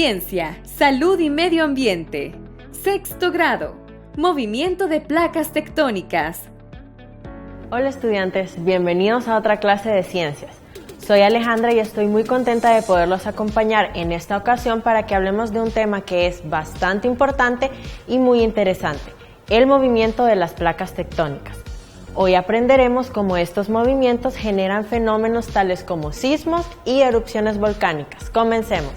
Ciencia, Salud y Medio Ambiente. Sexto grado. Movimiento de placas tectónicas. Hola estudiantes, bienvenidos a otra clase de ciencias. Soy Alejandra y estoy muy contenta de poderlos acompañar en esta ocasión para que hablemos de un tema que es bastante importante y muy interesante, el movimiento de las placas tectónicas. Hoy aprenderemos cómo estos movimientos generan fenómenos tales como sismos y erupciones volcánicas. Comencemos.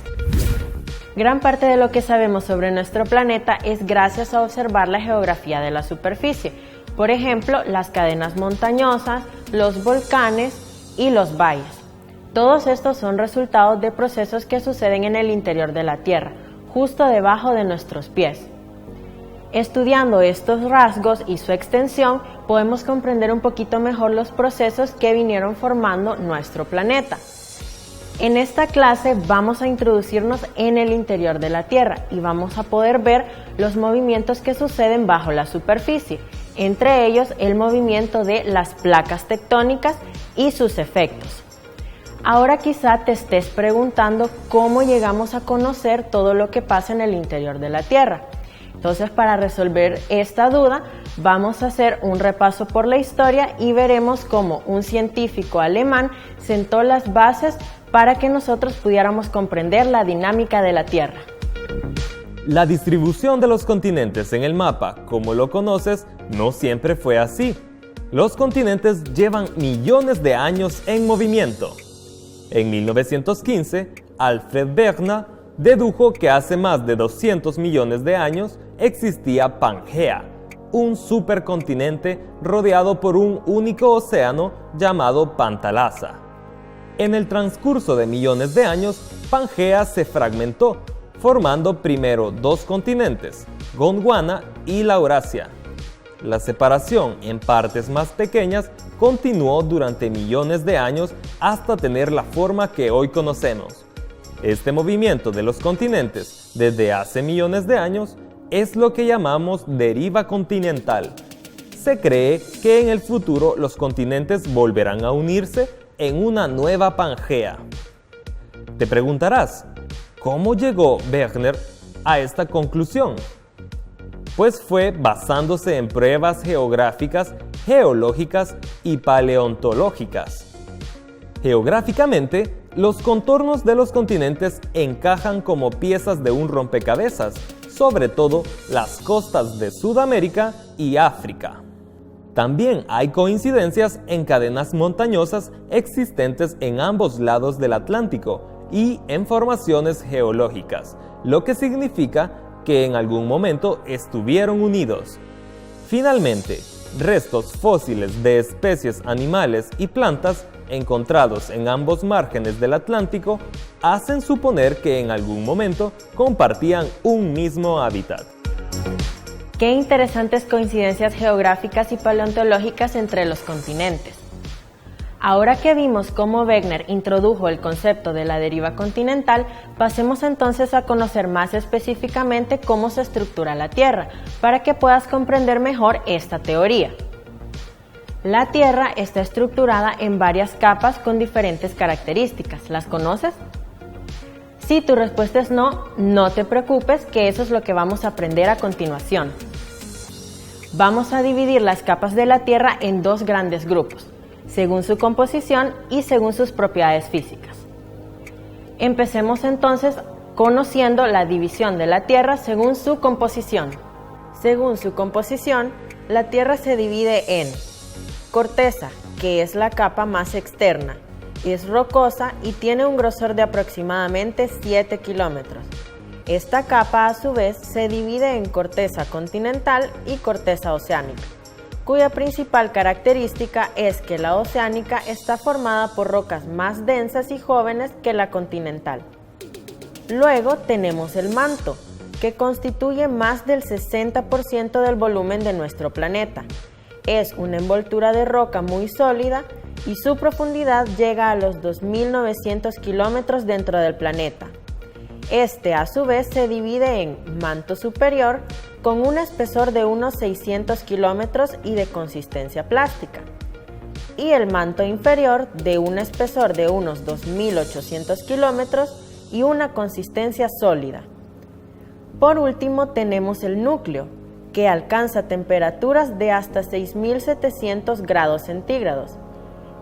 Gran parte de lo que sabemos sobre nuestro planeta es gracias a observar la geografía de la superficie. Por ejemplo, las cadenas montañosas, los volcanes y los valles. Todos estos son resultados de procesos que suceden en el interior de la Tierra, justo debajo de nuestros pies. Estudiando estos rasgos y su extensión, podemos comprender un poquito mejor los procesos que vinieron formando nuestro planeta. En esta clase vamos a introducirnos en el interior de la Tierra y vamos a poder ver los movimientos que suceden bajo la superficie, entre ellos el movimiento de las placas tectónicas y sus efectos. Ahora quizá te estés preguntando cómo llegamos a conocer todo lo que pasa en el interior de la Tierra. Entonces, para resolver esta duda, vamos a hacer un repaso por la historia y veremos cómo un científico alemán sentó las bases para que nosotros pudiéramos comprender la dinámica de la Tierra. La distribución de los continentes en el mapa, como lo conoces, no siempre fue así. Los continentes llevan millones de años en movimiento. En 1915, Alfred Wegener dedujo que hace más de 200 millones de años existía Pangea, un supercontinente rodeado por un único océano llamado Pantalasa. En el transcurso de millones de años, Pangea se fragmentó, formando primero dos continentes, Gondwana y la Eurasia. La separación en partes más pequeñas continuó durante millones de años hasta tener la forma que hoy conocemos. Este movimiento de los continentes desde hace millones de años es lo que llamamos deriva continental. Se cree que en el futuro los continentes volverán a unirse en una nueva Pangea. Te preguntarás, ¿cómo llegó Wegener a esta conclusión? Pues fue basándose en pruebas geográficas, geológicas y paleontológicas. Geográficamente, los contornos de los continentes encajan como piezas de un rompecabezas, sobre todo las costas de Sudamérica y África. También hay coincidencias en cadenas montañosas existentes en ambos lados del Atlántico y en formaciones geológicas, lo que significa que en algún momento estuvieron unidos. Finalmente, restos fósiles de especies animales y plantas encontrados en ambos márgenes del Atlántico hacen suponer que en algún momento compartían un mismo hábitat. Qué interesantes coincidencias geográficas y paleontológicas entre los continentes. Ahora que vimos cómo Wegener introdujo el concepto de la deriva continental, pasemos entonces a conocer más específicamente cómo se estructura la Tierra, para que puedas comprender mejor esta teoría. La Tierra está estructurada en varias capas con diferentes características. ¿Las conoces? Si tu respuesta es no, no te preocupes, que eso es lo que vamos a aprender a continuación. Vamos a dividir las capas de la Tierra en dos grandes grupos, según su composición y según sus propiedades físicas. Empecemos entonces conociendo la división de la Tierra según su composición. Según su composición, la Tierra se divide en corteza, que es la capa más externa, es rocosa y tiene un grosor de aproximadamente 7 kilómetros. Esta capa a su vez se divide en corteza continental y corteza oceánica, cuya principal característica es que la oceánica está formada por rocas más densas y jóvenes que la continental. Luego tenemos el manto, que constituye más del 60% del volumen de nuestro planeta. Es una envoltura de roca muy sólida y su profundidad llega a los 2.900 kilómetros dentro del planeta. Este a su vez se divide en manto superior con un espesor de unos 600 kilómetros y de consistencia plástica, y el manto inferior de un espesor de unos 2.800 kilómetros y una consistencia sólida. Por último tenemos el núcleo, que alcanza temperaturas de hasta 6.700 grados centígrados,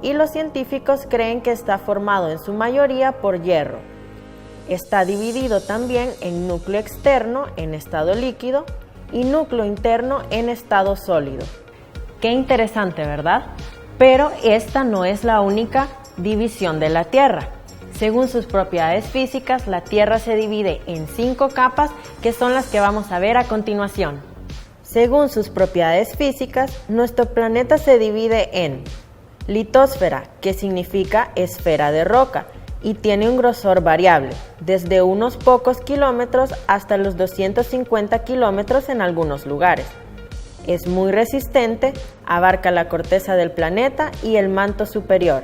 y los científicos creen que está formado en su mayoría por hierro. Está dividido también en núcleo externo en estado líquido y núcleo interno en estado sólido. Qué interesante, ¿verdad? Pero esta no es la única división de la Tierra. Según sus propiedades físicas, la Tierra se divide en 5 capas, que son las que vamos a ver a continuación. Según sus propiedades físicas, nuestro planeta se divide en litosfera, que significa esfera de roca, y tiene un grosor variable, desde unos pocos kilómetros hasta los 250 kilómetros en algunos lugares. Es muy resistente, abarca la corteza del planeta y el manto superior.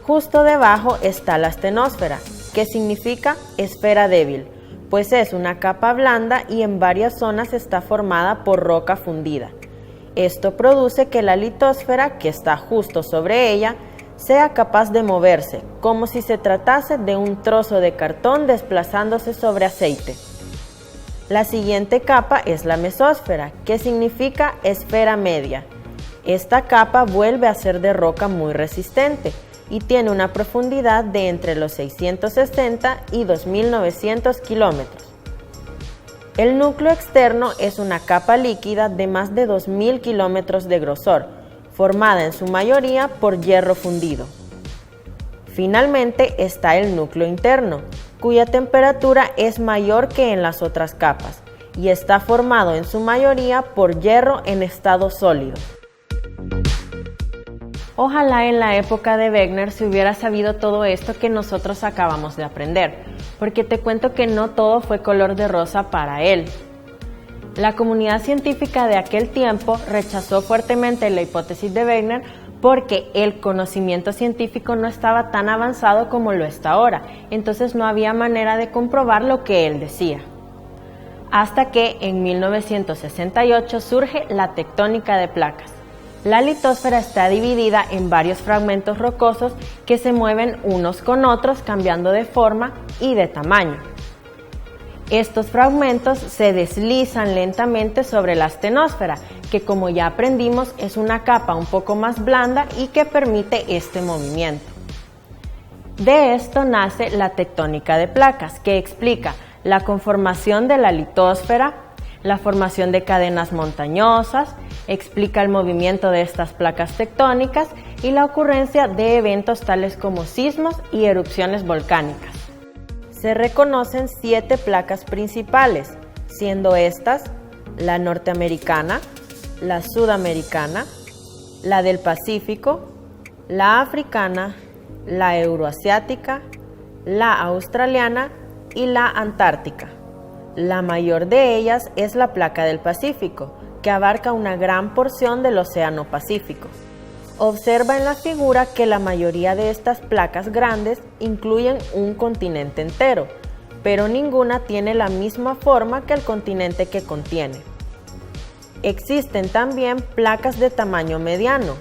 Justo debajo está la astenosfera, que significa esfera débil, pues es una capa blanda y en varias zonas está formada por roca fundida. Esto produce que la litosfera, que está justo sobre ella, sea capaz de moverse, como si se tratase de un trozo de cartón desplazándose sobre aceite. La siguiente capa es la mesósfera, que significa esfera media. Esta capa vuelve a ser de roca muy resistente y tiene una profundidad de entre los 660 y 2.900 kilómetros. El núcleo externo es una capa líquida de más de 2.000 kilómetros de grosor, formada en su mayoría por hierro fundido. Finalmente está el núcleo interno, cuya temperatura es mayor que en las otras capas, y está formado en su mayoría por hierro en estado sólido. Ojalá en la época de Wegener se hubiera sabido todo esto que nosotros acabamos de aprender, porque te cuento que no todo fue color de rosa para él. La comunidad científica de aquel tiempo rechazó fuertemente la hipótesis de Wegener porque el conocimiento científico no estaba tan avanzado como lo está ahora, entonces no había manera de comprobar lo que él decía. Hasta que en 1968 surge la tectónica de placas. La litosfera está dividida en varios fragmentos rocosos que se mueven unos con otros cambiando de forma y de tamaño. Estos fragmentos se deslizan lentamente sobre la astenosfera, que como ya aprendimos es una capa un poco más blanda y que permite este movimiento. De esto nace la tectónica de placas, que explica la conformación de la litosfera, la formación de cadenas montañosas, explica el movimiento de estas placas tectónicas y la ocurrencia de eventos tales como sismos y erupciones volcánicas. Se reconocen 7 placas principales, siendo estas la norteamericana, la sudamericana, la del Pacífico, la africana, la euroasiática, la australiana y la antártica. La mayor de ellas es la placa del Pacífico, que abarca una gran porción del Océano Pacífico. Observa en la figura que la mayoría de estas placas grandes incluyen un continente entero, pero ninguna tiene la misma forma que el continente que contiene. Existen también placas de tamaño mediano,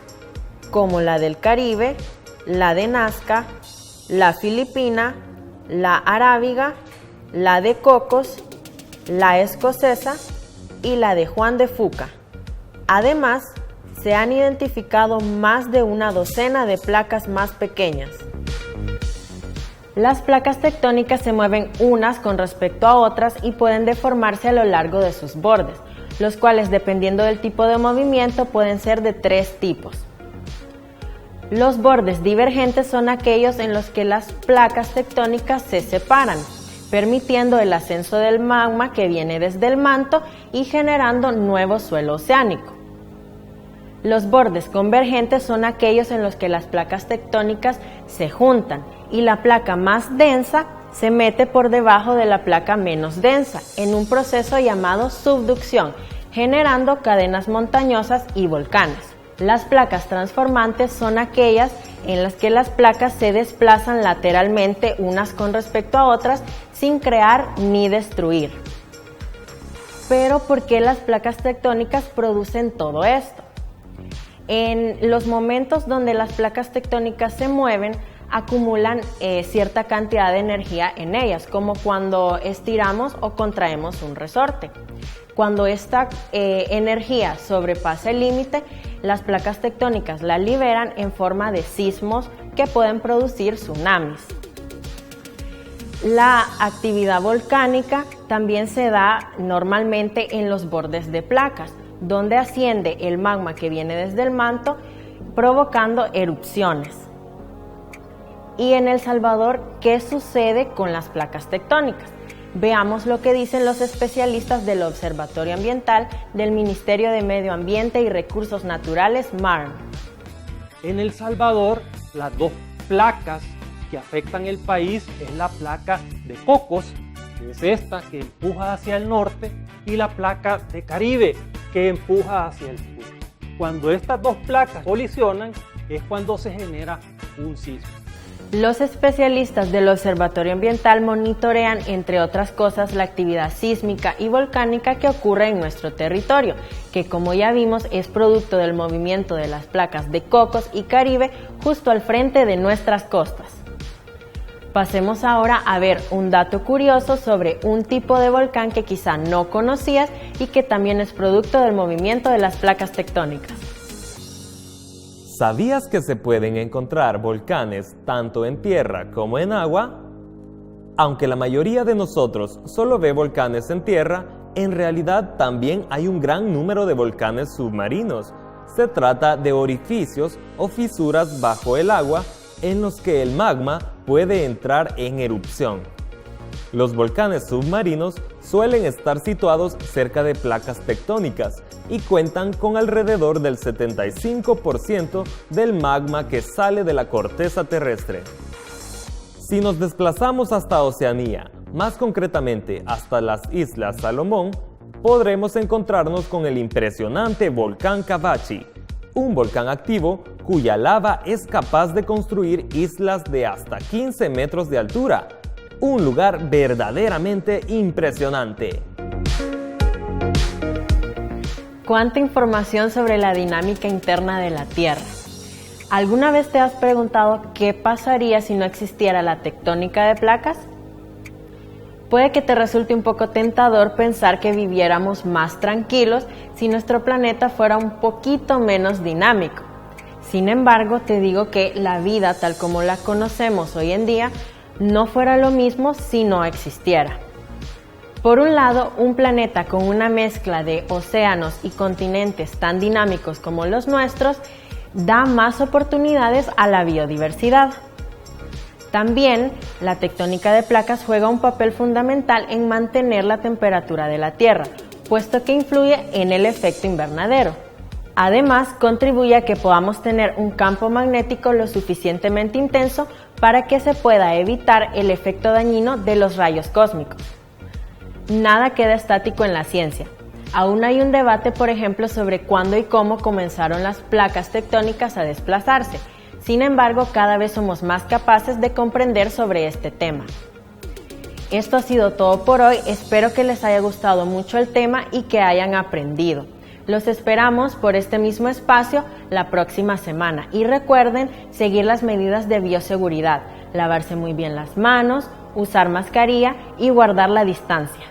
como la del Caribe, la de Nazca, la filipina, la arábiga, la de Cocos, la escocesa y la de Juan de Fuca. Además, se han identificado más de una docena de placas más pequeñas. Las placas tectónicas se mueven unas con respecto a otras y pueden deformarse a lo largo de sus bordes, los cuales, dependiendo del tipo de movimiento, pueden ser de 3 tipos. Los bordes divergentes son aquellos en los que las placas tectónicas se separan, permitiendo el ascenso del magma que viene desde el manto y generando nuevo suelo oceánico. Los bordes convergentes son aquellos en los que las placas tectónicas se juntan y la placa más densa se mete por debajo de la placa menos densa en un proceso llamado subducción, generando cadenas montañosas y volcanes. Las placas transformantes son aquellas en las que las placas se desplazan lateralmente unas con respecto a otras sin crear ni destruir. Pero ¿por qué las placas tectónicas producen todo esto? En los momentos donde las placas tectónicas se mueven, acumulan cierta cantidad de energía en ellas, como cuando estiramos o contraemos un resorte. Cuando esta energía sobrepasa el límite, las placas tectónicas la liberan en forma de sismos que pueden producir tsunamis. La actividad volcánica también se da normalmente en los bordes de placas, donde asciende el magma que viene desde el manto, provocando erupciones. Y en El Salvador, ¿qué sucede con las placas tectónicas? Veamos lo que dicen los especialistas del Observatorio Ambiental del Ministerio de Medio Ambiente y Recursos Naturales, MARN. En El Salvador, las dos placas que afectan el país es la placa de Cocos, que es esta que empuja hacia el norte, y la placa de Caribe, que empuja hacia el sur. Cuando estas dos placas colisionan es cuando se genera un sismo. Los especialistas del Observatorio Ambiental monitorean, entre otras cosas, la actividad sísmica y volcánica que ocurre en nuestro territorio, que como ya vimos es producto del movimiento de las placas de Cocos y Caribe justo al frente de nuestras costas. Pasemos ahora a ver un dato curioso sobre un tipo de volcán que quizá no conocías y que también es producto del movimiento de las placas tectónicas. ¿Sabías que se pueden encontrar volcanes tanto en tierra como en agua? Aunque la mayoría de nosotros solo ve volcanes en tierra, en realidad también hay un gran número de volcanes submarinos. Se trata de orificios o fisuras bajo el agua en los que el magma puede entrar en erupción. Los volcanes submarinos suelen estar situados cerca de placas tectónicas y cuentan con alrededor del 75% del magma que sale de la corteza terrestre. Si nos desplazamos hasta Oceanía, más concretamente hasta las Islas Salomón, podremos encontrarnos con el impresionante volcán Cavachi, un volcán activo cuya lava es capaz de construir islas de hasta 15 metros de altura. Un lugar verdaderamente impresionante. ¿Cuánta información sobre la dinámica interna de la Tierra? ¿Alguna vez te has preguntado qué pasaría si no existiera la tectónica de placas? Puede que te resulte un poco tentador pensar que viviéramos más tranquilos si nuestro planeta fuera un poquito menos dinámico. Sin embargo, te digo que la vida tal como la conocemos hoy en día no fuera lo mismo si no existiera. Por un lado, un planeta con una mezcla de océanos y continentes tan dinámicos como los nuestros da más oportunidades a la biodiversidad. También, la tectónica de placas juega un papel fundamental en mantener la temperatura de la Tierra, puesto que influye en el efecto invernadero. Además, contribuye a que podamos tener un campo magnético lo suficientemente intenso para que se pueda evitar el efecto dañino de los rayos cósmicos. Nada queda estático en la ciencia. Aún hay un debate, por ejemplo, sobre cuándo y cómo comenzaron las placas tectónicas a desplazarse. Sin embargo, cada vez somos más capaces de comprender sobre este tema. Esto ha sido todo por hoy. Espero que les haya gustado mucho el tema y que hayan aprendido. Los esperamos por este mismo espacio la próxima semana y recuerden seguir las medidas de bioseguridad, lavarse muy bien las manos, usar mascarilla y guardar la distancia.